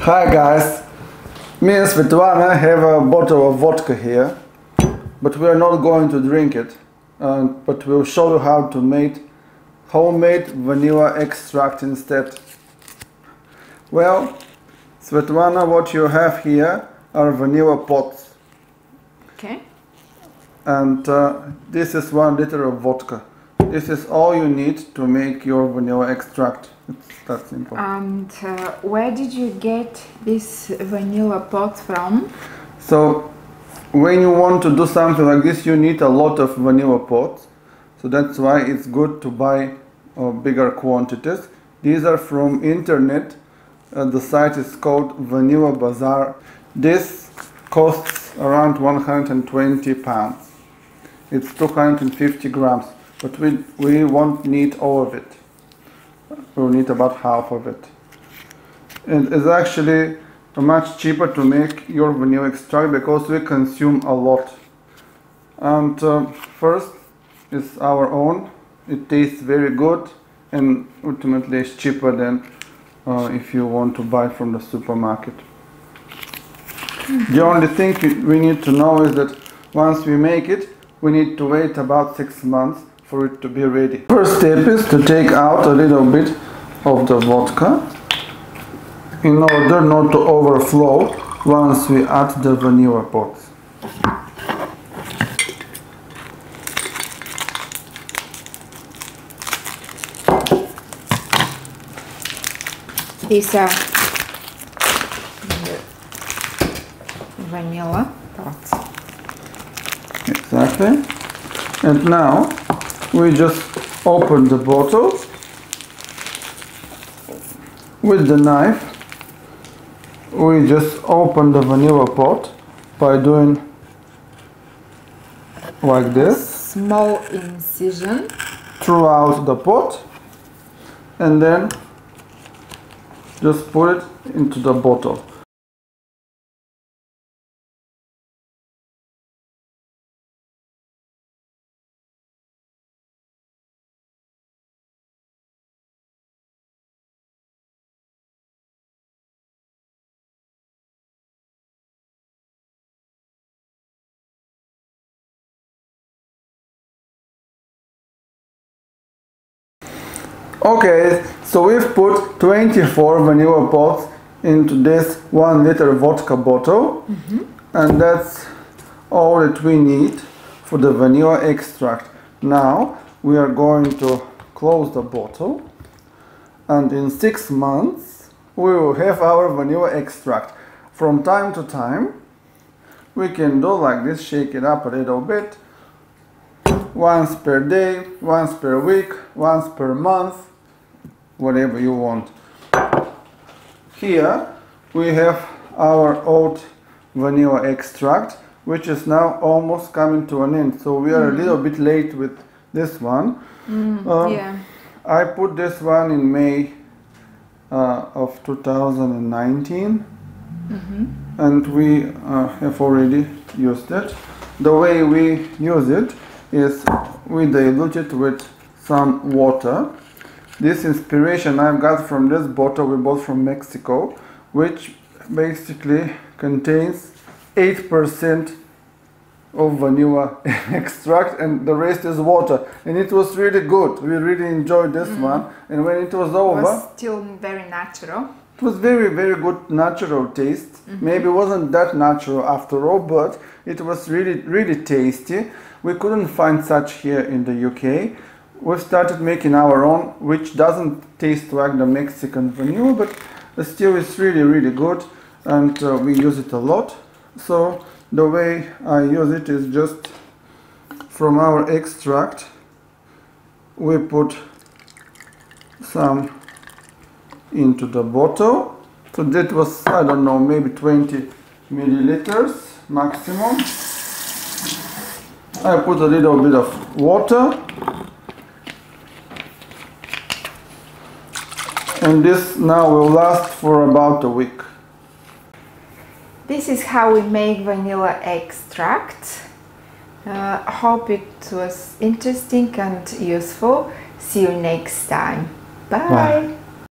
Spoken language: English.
Hi guys, me and Svetlana have a bottle of vodka here, but we are not going to drink it, but we'll show you how to make homemade vanilla extract instead. Well, Svetlana, what you have here are vanilla pots. Okay. And this is 1 liter of vodka. This is all you need to make your vanilla extract. It's that simple. And where did you get this vanilla pot from? So, when you want to do something like this, you need a lot of vanilla pots. So that's why it's good to buy bigger quantities. These are from internet. The site is called Vanilla Bazaar. This costs around 120 pounds. It's 250 grams, but we won't need all of it. We'll need about half of it. And it's actually much cheaper to make your vanilla extract because we consume a lot. And first is our own. It tastes very good and ultimately it's cheaper than if you want to buy from the supermarket. The only thing we need to know is that once we make it, we need to wait about 6 months for it to be ready. First step is to take out a little bit of the vodka in order not to overflow once we add the vanilla pots. These are the vanilla pots. Exactly. And now we just open the bottle with the knife. We just open the vanilla pot by doing like this. Small incision Throughout the pot, and then just put it into the bottle. Okay, so we've put 24 vanilla pots into this 1 liter vodka bottle, and that's all that we need for the vanilla extract. Now we are going to close the bottle, and in 6 months we will have our vanilla extract. From time to time we can do like this, shake it up a little bit, once per day, once per week, once per month, whatever you want. Here we have our oat vanilla extract, which is now almost coming to an end, so we are a little bit late with this one. Yeah. I put this one in May of 2019, and we have already used it. The way we use it is we dilute it with some water. This inspiration I've got from this bottle we bought from Mexico, which basically contains 8% of vanilla extract and the rest is water, and it was really good. We really enjoyed this one, and when it was over, It was still very natural. it was very, very good natural taste. Maybe it wasn't that natural after all, but it was really, really tasty. We couldn't find such here in the UK. We've started making our own, which doesn't taste like the Mexican vanilla, but still it's really, really good, and we use it a lot. So the way I use it is just from our extract we put some into the bottle. So that was, I don't know, maybe 20 milliliters maximum. I put a little bit of water, and this now will last for about a week. This is how we make vanilla extract. Hope it was interesting and useful. See you next time. Bye. Bye.